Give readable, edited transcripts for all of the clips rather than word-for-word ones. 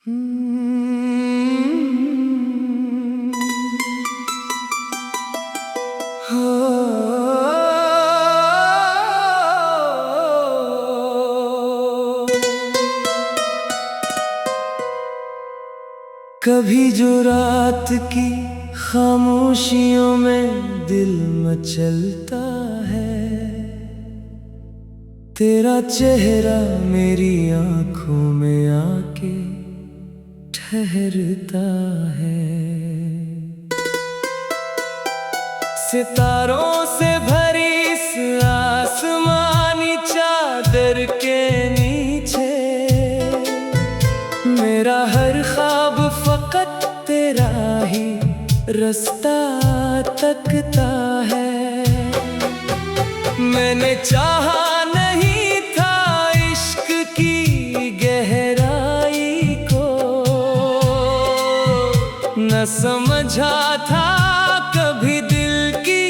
कभी जो रात की खामोशियों में दिल मचलता है, तेरा चेहरा मेरी आंखों में आके ठहरता है। सितारों से भरी इस आसमानी चादर के नीचे मेरा हर ख्वाब फकत तेरा ही रास्ता तकता है। मैंने चाहा नहीं था इश्क की गहराई को, न समझा था कभी दिल की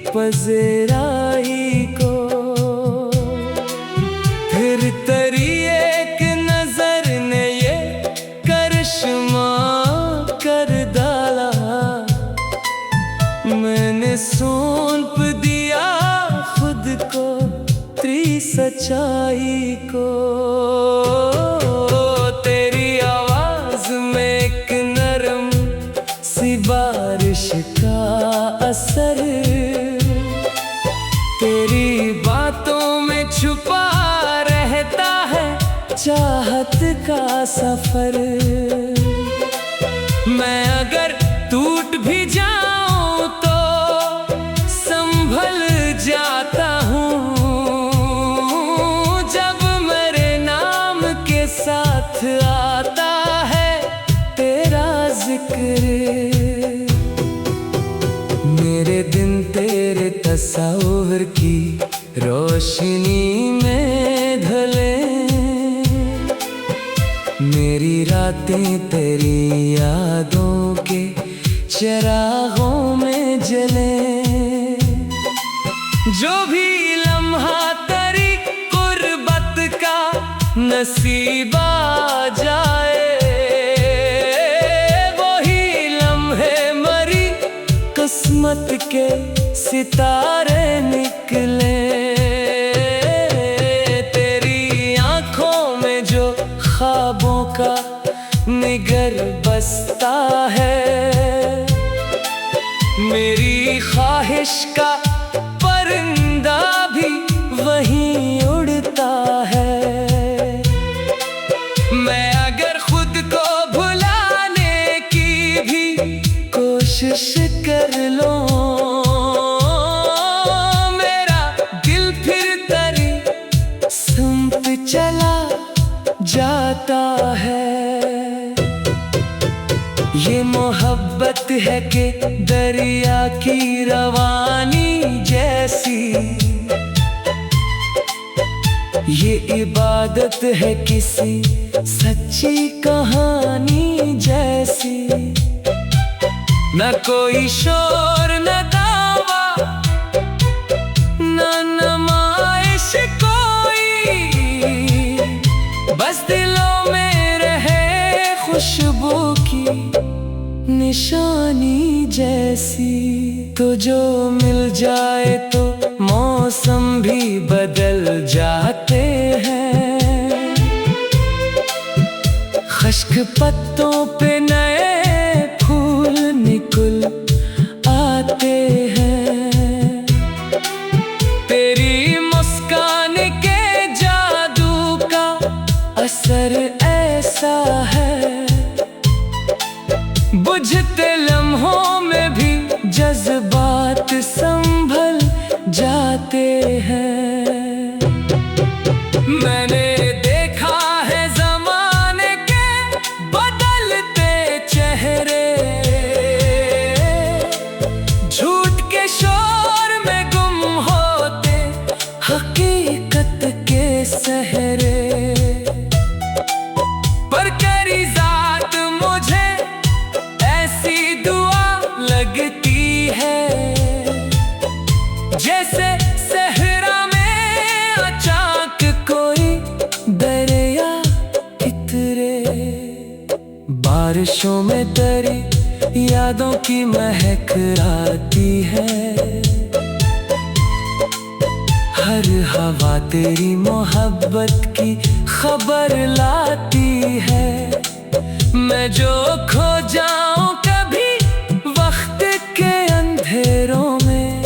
पज़ेराई को। फिर तेरी एक नजर ने ये करिश्मा कर डाला, मैंने सौंप दिया खुद को तेरी सच्चाई को। तेरी आवाज में एक नरम सी बारिश का असर, तेरी बातों में छुपा रहता है चाहत का सफर। मैं अगर टूट भी जाऊं तो संभल जाता हूँ, जब मेरे नाम के साथ आता है तेरा जिक्र। मेरे दिन तेरे तस्वीर की रोशनी में ढले, मेरी रातें तेरी यादों के चिरागों में जले। जो भी लम्हा तेरी गुर्बत का नसीब आ जाए, वही लम्हे मरी किस्मत के सितारे निकले। तेरी आंखों में जो ख्वाबों का निगर बसता है, मेरी ख्वाहिश का परिंदा भी वहीं उड़ता है। मैं अगर खुद को भुलाने की भी कोशिश कर लूं, मेरा दिल फिर तेरी सुनत चला जाता है। ये मोहब्बत है कि दरिया की रवानी जैसी, ये इबादत है किसी सच्ची कहानी जैसी। न कोई शोर न दावा न नुमाइश कोई, बस दिलों में रहे खुशबू की निशानी जैसी। तो जो मिल जाए तो मौसम भी बदल जाते हैं, खुश्क पत्तों पे नए फूल निकल आते हैं। तेरी मुस्कान के जादू का असर ऐसा है, बुझते लम्हों में भी जज्बात संभल जाते हैं। मैंने देखा है ज़माने के बदलते चेहरे, झूठ के शोर में गुम होते हकीकत के सहरे। पर करी ज़ात मुझे ऐसी दुआ लगती है, जैसे सहरा में अचानक कोई दरिया इतरे। बारिशों में तेरी यादों की महक आती है। हर हवा तेरी मोहब्बत की खबर लाती है। मैं जो खो जाऊं कभी वक्त के अंधेरों में,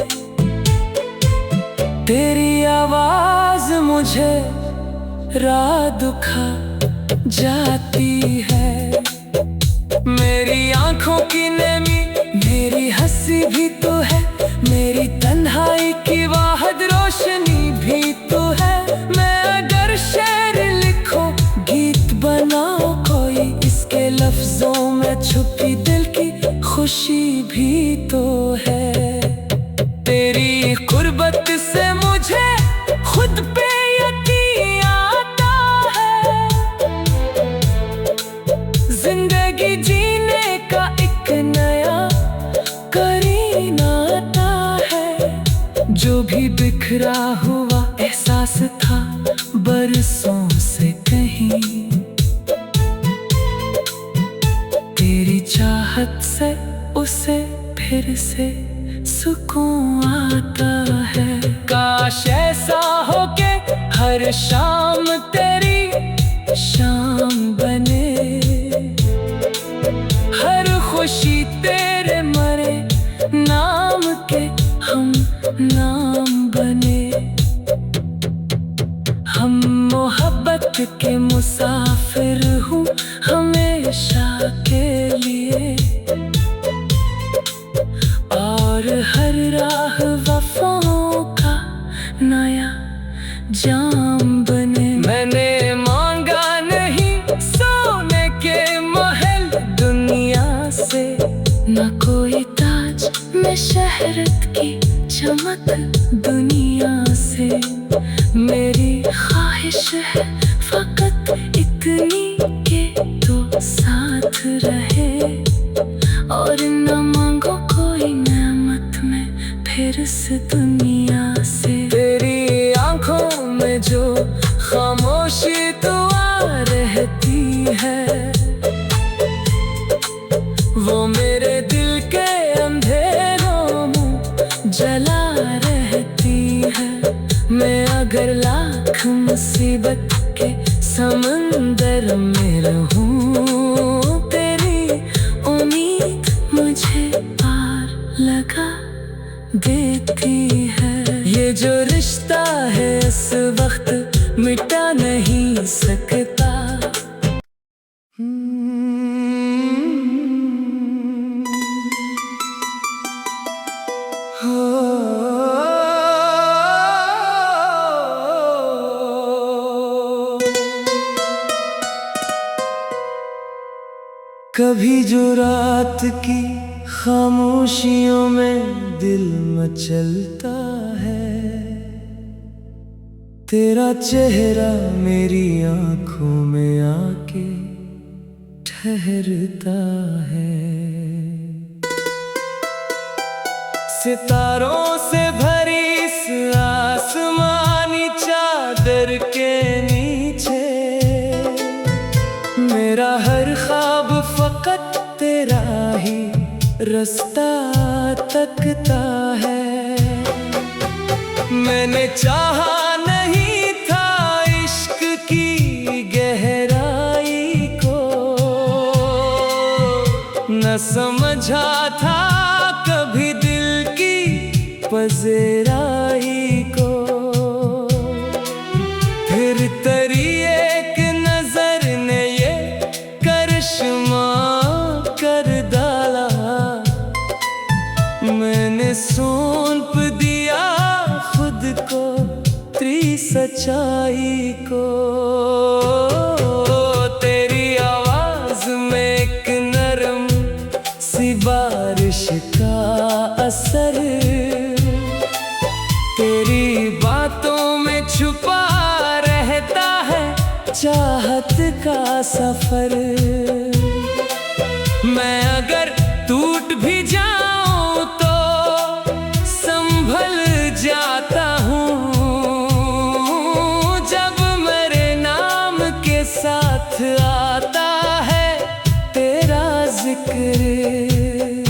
तेरी आवाज मुझे राह दिखा जाती है। मेरी आंखों की नमी मेरी हंसी भी तो है, मेरी तन्हाई की वाहद रोशनी भी तो है। मैं अगर शेर लिखूं गीत बनाओ कोई, इसके लफ्जों में छुपी दिल की खुशी भी तो है। तेरी कुर्बत से मुझे खुद पे यकीन आता है। जिंदगी जीने का एक नया करीना आता है। जो भी बिखरा हुआ एहसास था बरसों से कहीं, तेरी चाहत से उसे फिर से सुकून आता है। काश ऐसा हो के हर शाम तेरी शाम बने, हर खुशी तेरे मरे नाम के हम नाम बने। हम मोहब्बत के मुसाफिर हूँ हमेशा के लिए, और हर राह वफाओं का नया जाम बने। मैंने मांगा नहीं सोने के महल दुनिया से, न कोई ताज न शहरत की चमक दुनिया से। मेरी ख्वाहिश है फकत इतनी के तो साथ रहे, और न मांगो कोई नेमत में फिर से दुनिया से। तेरी आंखों में जो खामोशी दुआ रहती है, वो मेरे दिल के अंधेरों में जला रहती है। मैं अगर लाख मुसीबत के समंदर में रहूं, तेरी उम्मीद मुझे पार लगा देती है। ये जो रिश्ता है इस वक्त मिटा नहीं सकता। कभी जो रात की खामोशियों में दिल मचलता है, तेरा चेहरा मेरी आंखों में आके ठहरता है। सितारों से भरी इस आसमानी चादर के नीचे, मेरा हर ख्वाब फकत तेरा ही रास्ता तकता है। मैंने चाहा नहीं था इश्क की गहराई को, न समझा था कभी दिल की पज़ेराई को। फिर तेरी एक नजर ने ये करिश्मा कर डाला, मैंने सौंप दिया खुद को तेरी सच्चाई को। तेरी आवाज में एक नरम सी बारिश का असर, तेरी बातों में छुपा रहता है चाहत का सफर। मैं अगर टूट भी जाऊं तो संभल जाता हूँ, जब मेरे नाम के साथ आता है जिक्र,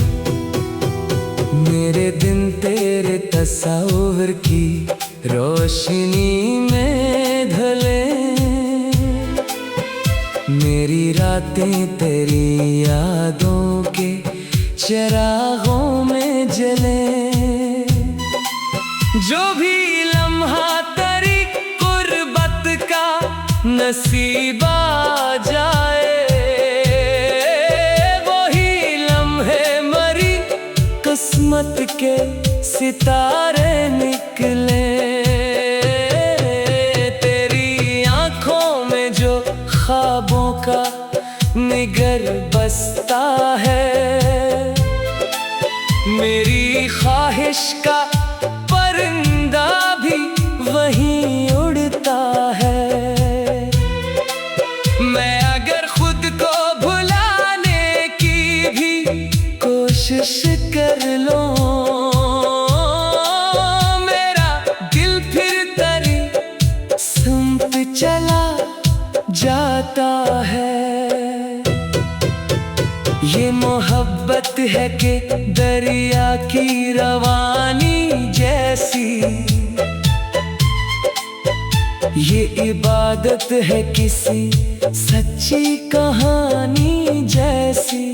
मेरे दिन तेरे तस्वीर की रोशनी में ढले, मेरी रातें तेरी यादों के चिरागों में जले। जो भी लम्हा तेरी गुर्बत का नसीब आ जाए, वही लम्हे मरी किस्मत के सितारे निकले। तेरी आंखों में जो ख्वाबों का निगर बसता है, मेरी ख्वाहिश का परिंदा भी वहीं उड़ता है। मैं अगर खुद को भुलाने की भी कोशिश कर लूं, मेरा दिल फिर तेरी सुनत चला जाता है। ये मोहब्बत है कि दरिया की रवानी जैसी, ये इबादत है किसी सच्ची कहानी जैसी।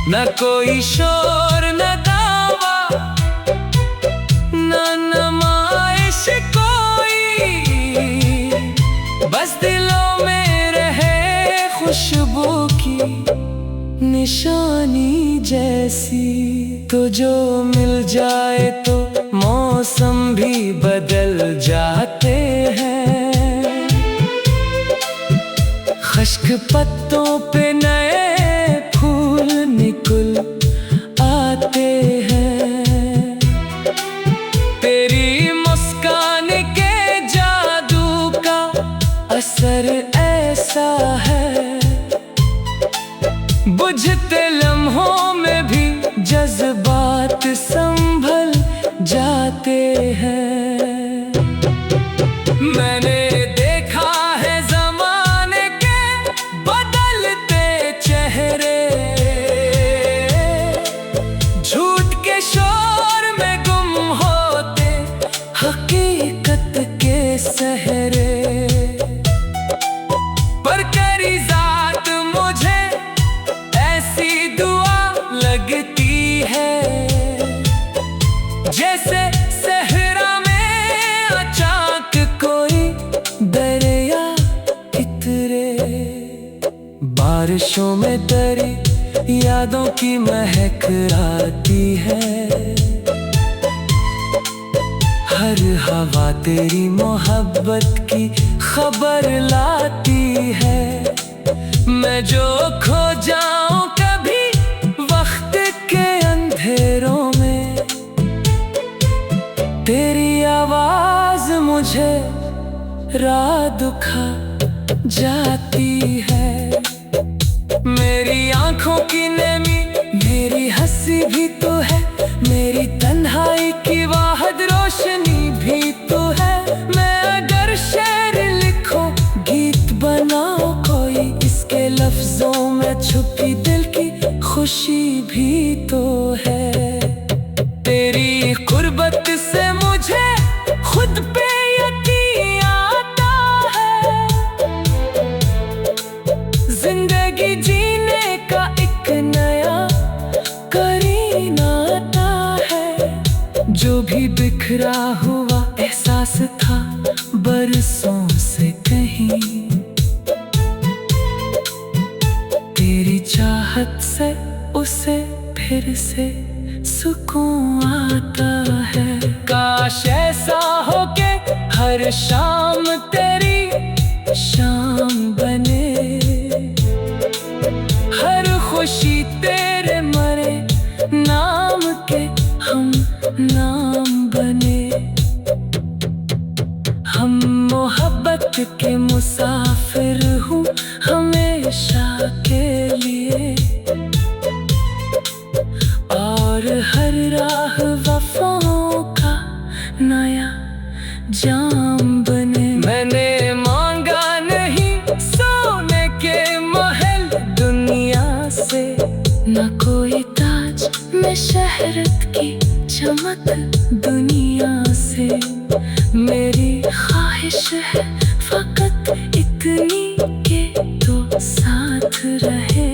न कोई शोर न दावा न नुमाइश कोई, बस दिलों में रहे खुशबू की निशानी जैसी। तो जो मिल जाए तो मौसम भी बदल जाते हैं, खुश्क पत्तों पे नए फूल निकल आते हैं। तेरी मुस्कान के जादू का असर ऐसा है, बुझते लम्हों में भी जज्बात संभल जाते हैं। मैंने देखा है ज़माने के बदलते चेहरे, झूठ के शोर में गुम होते हकीकत के सहरे। पर करी ज़ात मुझे ऐसी दुआ लगती है, जैसे सहरा में अचानक कोई दरिया इतरे। बारिशों में तेरी यादों की महक आती है, हर हवा तेरी मोहब्बत की खबर लाती है। मैं जो खो जाऊं कभी वक्त के अंधेरों में, तेरी आवाज मुझे राह दिखा जाती है। मेरी आंखों की नमी मेरी हंसी भी तो है, मेरी तन्हाई की वाहद रोशनी भी तो है। मैं अगर शेर लिखूं गीत बनाऊं कोई, इसके लफ्जों में छुपी दिल की खुशी भी तो है। तेरी गुर्बत से मुझे खुद पे यकीन आता है, जिंदगी जीने का एक नया करीना आता है। जो भी बिखरा हुआ एहसास था बरसों से कहीं, तेरी चाहत से उसे फिर से सुकून आता है। काश ऐसा हो के हर शाम तेरी शाम बने, हर खुशी तेरे मरे नाम के हम नाम बने। हम मोहब्बत के मुसाफिर हूँ हमेशा के लिए, और हर राह वफाओं का नया जाम बने। मैंने मांगा नहीं सोने के महल दुनिया से, न कोई ताज में शहरत की चमक दुनिया से। मेरी ख्वाहिश है फकत इतनी के तो साथ रहे,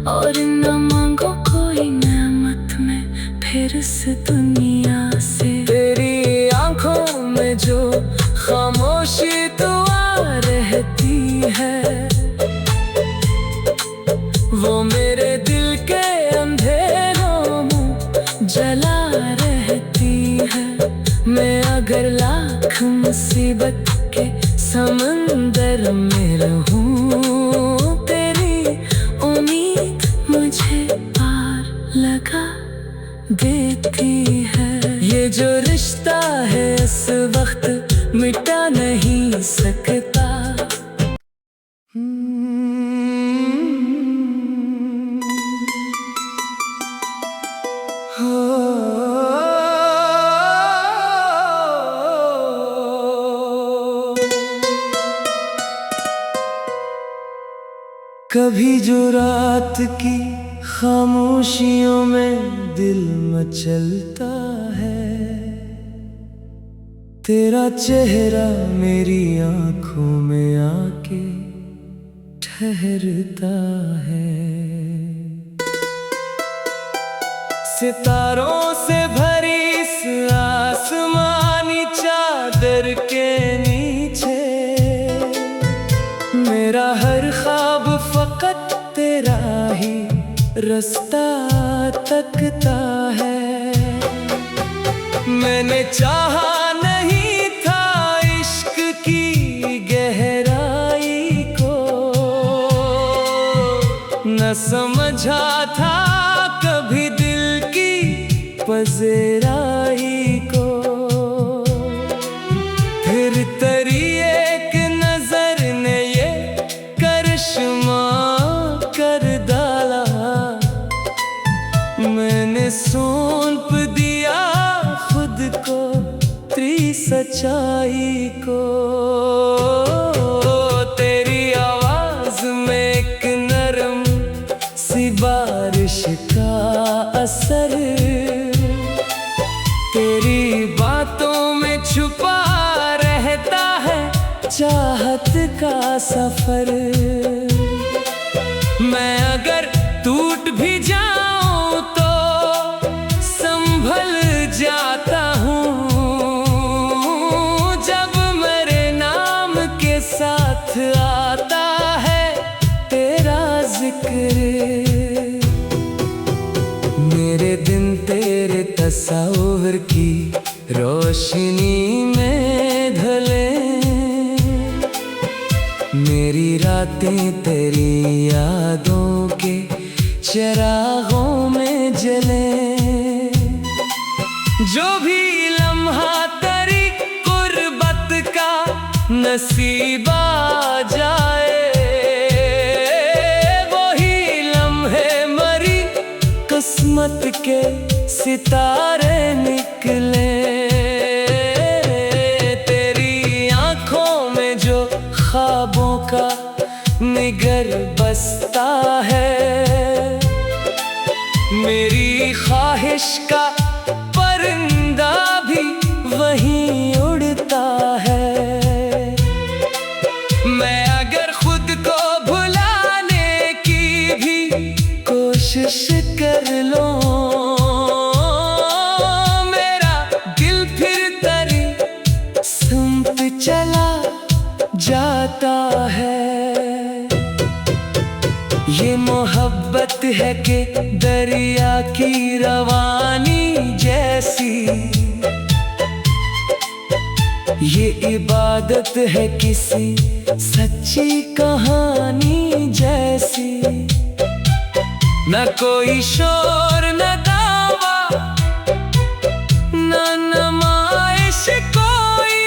और न मांगो कोई नेमत में फिर से दुनिया से। तेरी आंखों में जो खामोशी दुआ रहती है, वो मेरे दिल के अंधेरों में जला रहती है। मैं अगर लाख मुसीबत के समंदर में रहूं, तेरी उम्मीद मुझे पार लगा देती है। ये जो रिश्ता है इस वक्त मिटा नहीं सकता। कभी जो रात की खामोशियों में दिल मचलता है, तेरा चेहरा मेरी आंखों में आके ठहरता है। सितारों से भरी इस आसमानी चादर के नीचे मेरा हर ख्वाब फकत तेरा ही रास्ता तकता है। मैंने चाहा नहीं था इश्क की गहराई को, न समझा था कभी दिल की पज़राई को। फिर तेरी एक नजर ने ये करिश्मा कर डाला, मैंने सौंप दिया खुद को तेरी सच्चाई को। तेरी आवाज में एक नरम सी बारिश का असर, तेरी बातों में छुपा रहता है चाहत का सफर। मैं अगर टूट भी जाऊं तो संभल जाता हूँ, जब मेरे नाम के साथ आता है तेरा जिक्र। मेरे दिन तेरे तस्वीर की रोशनी में ढले, मेरी रातें तेरी यादों के चिरागों में जले। जो भी लम्हा तेरी कुर्बत का नसीब आ जाए, वही लम्हे मरी किस्मत के सितारे निकले। तेरी आंखों में जो ख्वाबों का निगर बसता है, मेरी ख्वाहिश का परिंदा भी वहीं उड़ता है। मैं अगर खुद को भुलाने की भी कोशिश कर लूं, मेरा दिल फिर तेरी सुनत चला जाता है। ये मोहब्बत है कि दरिया की रवानी जैसी, ये इबादत है किसी सच्ची कहानी जैसी। न कोई शोर न दावा न नुमाइश कोई,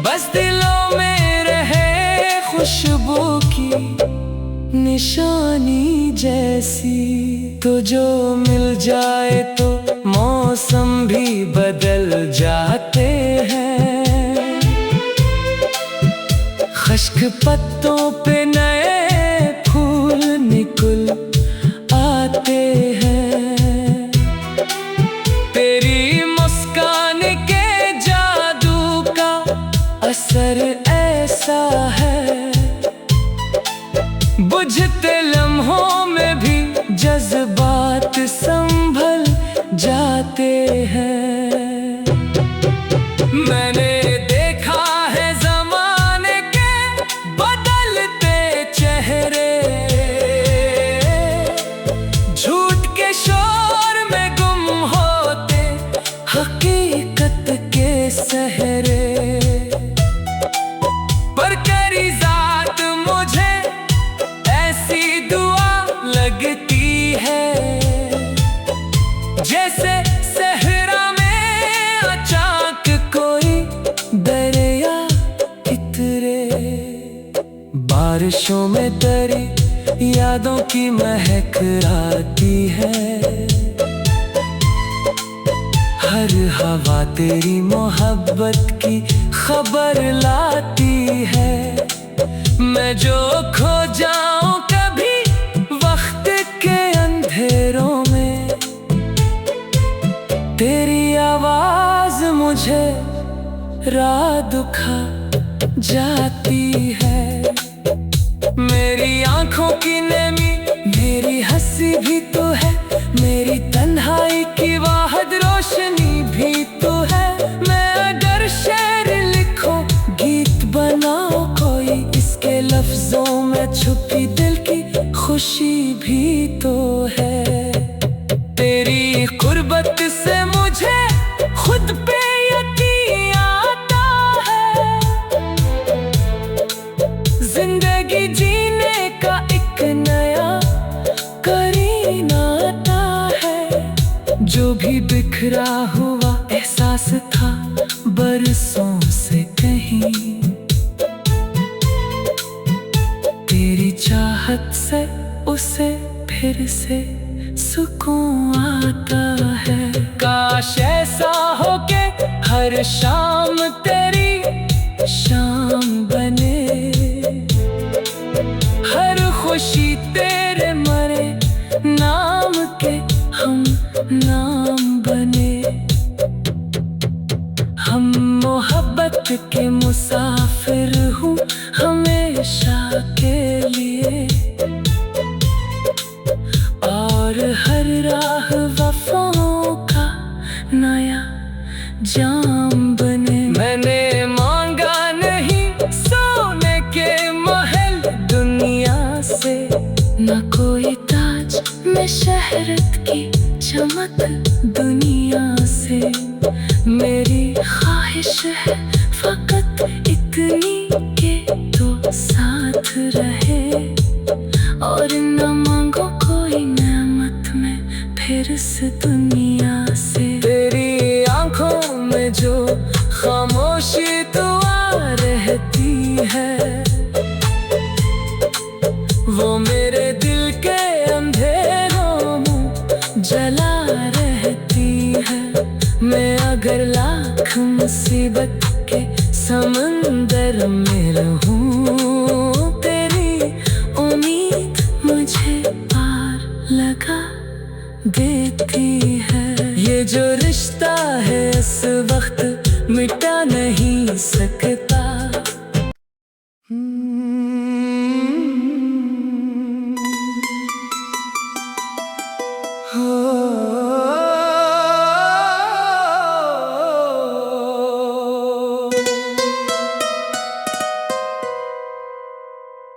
बस दिलों में रहे खुशबू की निशानी जैसी। तो जो मिल जाए तो मौसम भी बदल जाते हैं, खुश्क पत्तों पे नए फूल निकल बारिशों में तेरी यादों की महक आती है। हर हवा तेरी मोहब्बत की खबर लाती है। मैं जो खो जाऊं कभी वक्त के अंधेरों में, तेरी आवाज मुझे राह दिखा जाती है। मेरी आंखों की नमी मेरी हंसी भी तो है, मेरी तन्हाई की वाहद रोशनी भी तो है। मैं अगर शेर लिखो गीत बनाओ कोई, इसके लफ्जों में छुपी दिल की खुशी भी तो है। तेरी कुर्बत से मुझे खुद पे यकीन आता है, जिंदगी जीने का एक नया करीना आता है। जो भी बिखरा हुआ एहसास था बरसों से कहीं, तेरी चाहत से उसे फिर से सुकून आता है। काश ऐसा हो के हर शाम तेरी शाम बने, हर खुशी तेरे मरे नाम के हम नाम बने। हम मोहब्बत के मुसाफिर हूँ हमेशा के लिए, और हर राह वफाओं का नया जाम बने। मैंने मांगा नहीं सोने के महल दुनिया से, न कोई ताज में शहरत की चमक दुनिया से। मेरी ख्वाहिश है फकत इतनी के तो साथ रहे, और न मांगो कोई नेमत में फिर इस दुनिया से। तेरी आंखों में जो खामोशी दुआ रहती है, वो मेरे दिल के अंधेरों में जला रहती है। मैं अगर लाख मुसीबत के समंदर में रहूं, तेरी उम्मीद मुझे पार लगा देती है। ये जो रिश्ता है इस वक्त मिटा नहीं सकता।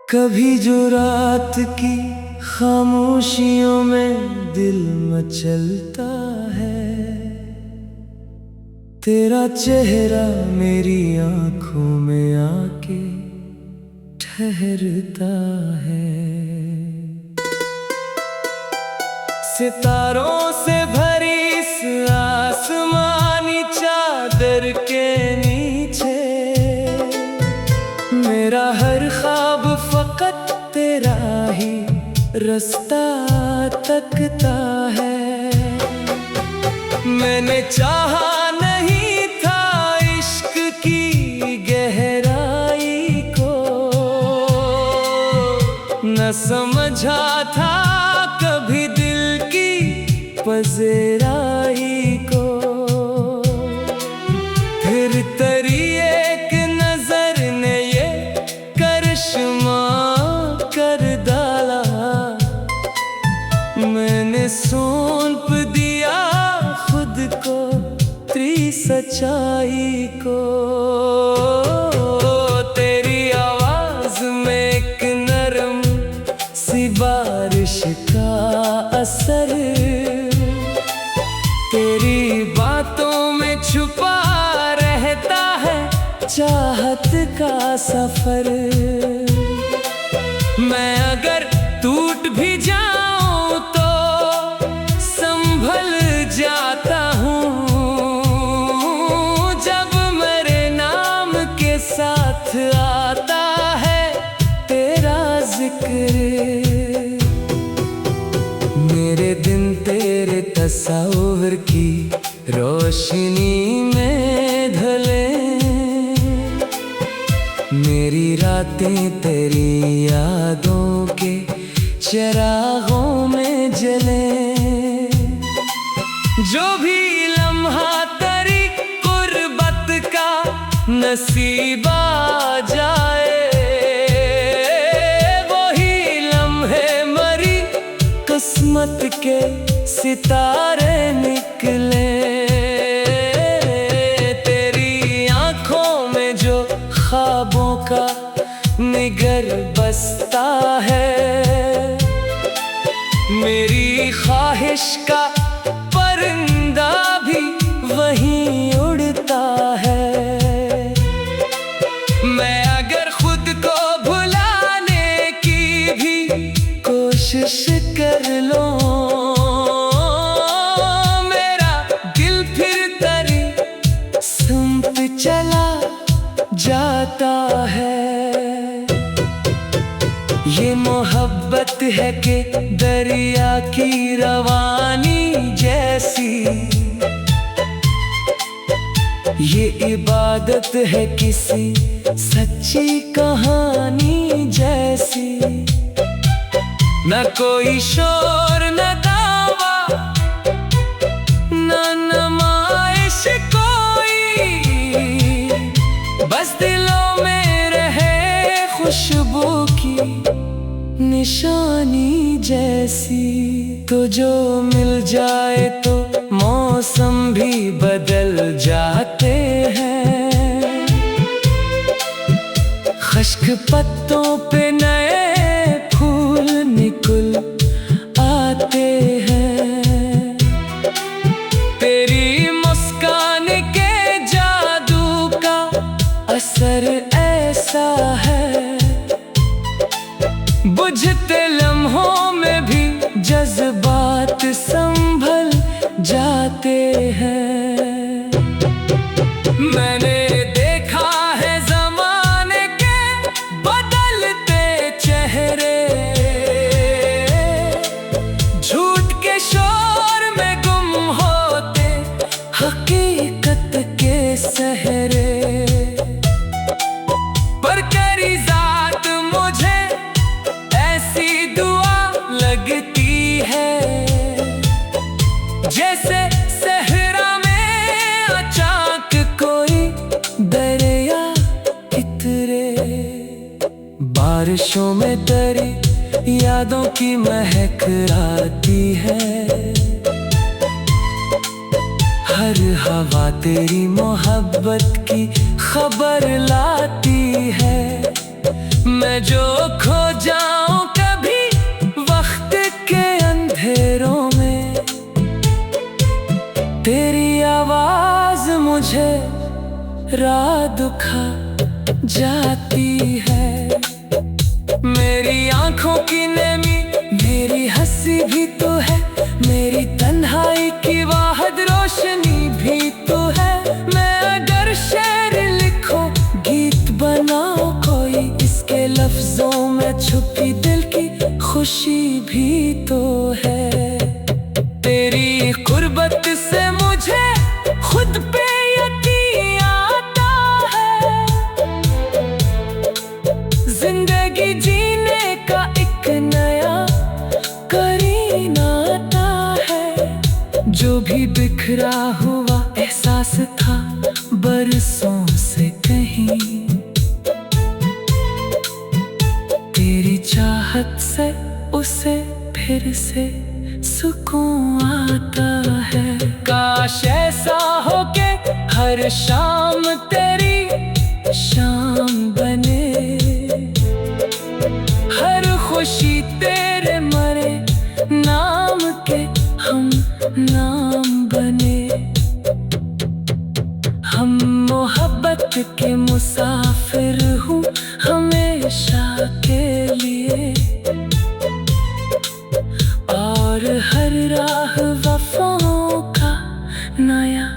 कभी जो रात की खामोशियों में दिल मचलता है, तेरा चेहरा मेरी आंखों में आके ठहरता है। सितारों से भरी इस आसमानी चादर के नीचे, मेरा हर ख्वाब फकत तेरा ही रास्ता तकता है। मैंने चाहा नहीं था इश्क की गहराई को, न समझा था कभी दिल की पजराई को। फिर तेरी एक नजर ने ये करिश्मा कर डाला, मैंने सौंप दिया खुद को तेरी सच्चाई को। तेरी आवाज में एक नरम सी बारिश का असर, तेरी बातों में छुपा रहता है चाहत का सफर। मैं अगर टूट भी जाऊं तो संभल जाता हूँ, जब मेरे नाम के साथ आता है तेरा जिक्र। मेरे दिन तेरे तस्वीर की रोशनी में ढले, मेरी रातें तेरी यादों के चिरागों में जले। जो भी लम्हा तेरी गुर्बत का नसीब आ जाए, वही लम्हे मरी किस्मत के सितारे निकले। तेरी आंखों में जो ख्वाबों का निगर बसता है, मेरी ख्वाहिश का परिंदा भी वहीं उड़ता है। मैं अगर खुद को भुलाने की भी कोशिश कर लूं, मेरा दिल फिर तेरी सुनत चला जाता है। ये मोहब्बत है कि दरिया की रवानी जैसी, ये इबादत है किसी सच्ची कहानी जैसी। न कोई शोर न दावा न नुमाइश कोई, बस दिलों में रहे खुशबू की निशानी जैसी। तो जो मिल जाए तो मौसम भी बदल जाते हैं, खुश्क पत्तों पे नए फूल निकल आते हैं। तेरी मुस्कान के जादू का असर ऐसा है, बुझते लम्हों में भी जज्बात संभल जाते हैं। मैंने देखा है ज़माने के बदलते चेहरे, झूठ के शोर में गुम होते हकीकत के सहरे। पर करी ज़ात मुझे ऐसी दुआ लगती है, जैसे सहरा में अचानक कोई दरिया इतरे। बारिशों में तेरी यादों की महक आती है, हर हवा तेरी मोहब्बत की खबर लाती है। मैं जो खो जाऊं कभी वक्त के अंधेरों में, तेरी आवाज मुझे राह दिखा जाती है। मेरी आंखों की नमी मेरी हंसी भी तो है, मेरी तन्हाई की वाहद रोशनी भी तो है। मैं अगर शेर लिखूं गीत बनाऊं कोई, इसके लफ्जों में छुपी दिल की खुशी भी तो है। तेरी गुर्बत से मुझे खुद पे यकीन आता है, जिंदगी जीने का एक नया करीना आता है। जो भी बिखरा हुआ एहसास था बरसों से कहीं, तेरी चाहत से उसे फिर से सुकून आता है। काश ऐसा हो के हर शाम तेरी शाम बने, हर खुशी तेरे मरे नाम के हम नाम बने। हम मोहब्बत के मुसाफिर हूँ हमेशा के लिए, और हर राह वफाओं का नया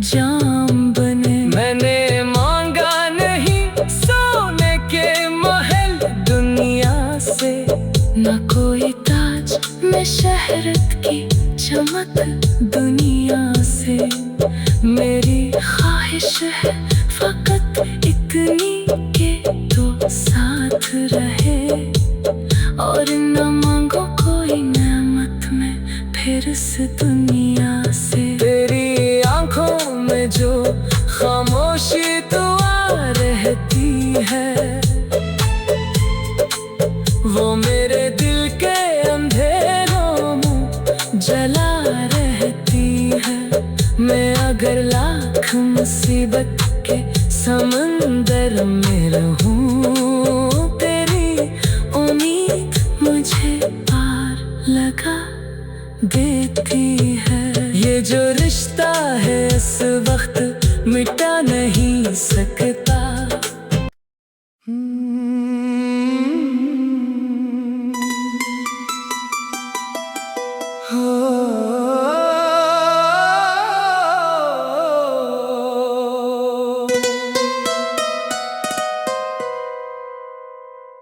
जाम बने। मैंने मांगा नहीं सोने के महल दुनिया से, न कोई ताज में शहरत की चमक दुनिया से। मेरी ख्वाहिश है फकत इतनी के तो साथ रहे, और न मांगो कोई नेमत में फिर से दुनिया से। तेरी आंखों में जो खामोशी दुआ रहती है, वो मेरे दिल के अंधेरों में जला रहती है। मैं अगर लाख मुसीबत के समंदर में रहूं, तेरी उम्मीद मुझे पार लगा देती है। ये जो रिश्ता है इस वक्त मिटा नहीं सकता।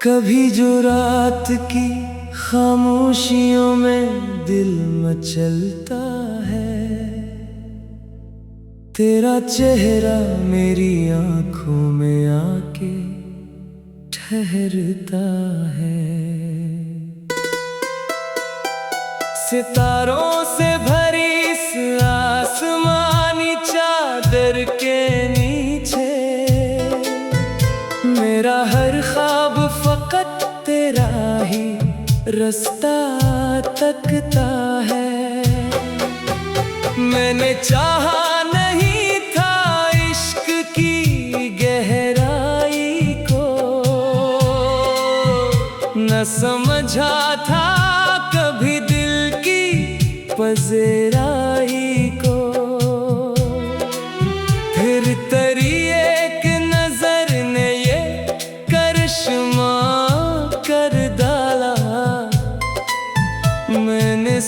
कभी जो रात की खामोशियों में दिल मचलता है, तेरा चेहरा मेरी आंखों में आके ठहरता है। सितारों से भरी इस आसमानी चादर के नीचे, मेरा हर ख्वाब फकत तेरा ही रास्ता तकता है। मैंने चाहा नहीं था इश्क की गहराई को, न समझा था कभी दिल की पज़ेराई को। फिर तेरी एक नजर ने ये करिश्मा कर डाला, मैंने